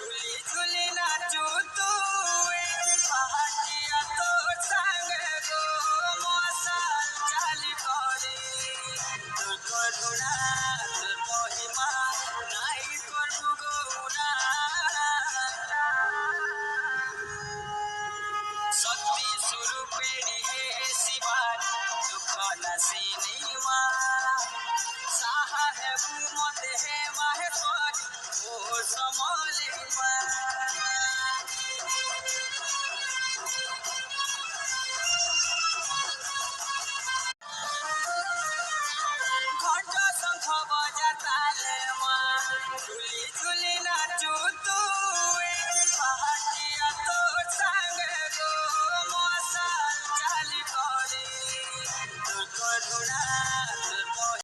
ঝুলি ঝুলি নাচু তুই পাহাড়িয়া তোর সাঙ্গে গো মশাল চালি করে তোর করুণা তোর মহিমা নাই করবু গৌরা শক্তি স্বরূপেরি হে শিবার দুঃখ নাশিনী মা সাহা হেবু মতে হে মাহেশ্বরী ও সমলে মা ঘণ্ট শঙ্খ বজা তালে মা ঝুলি ঝুলি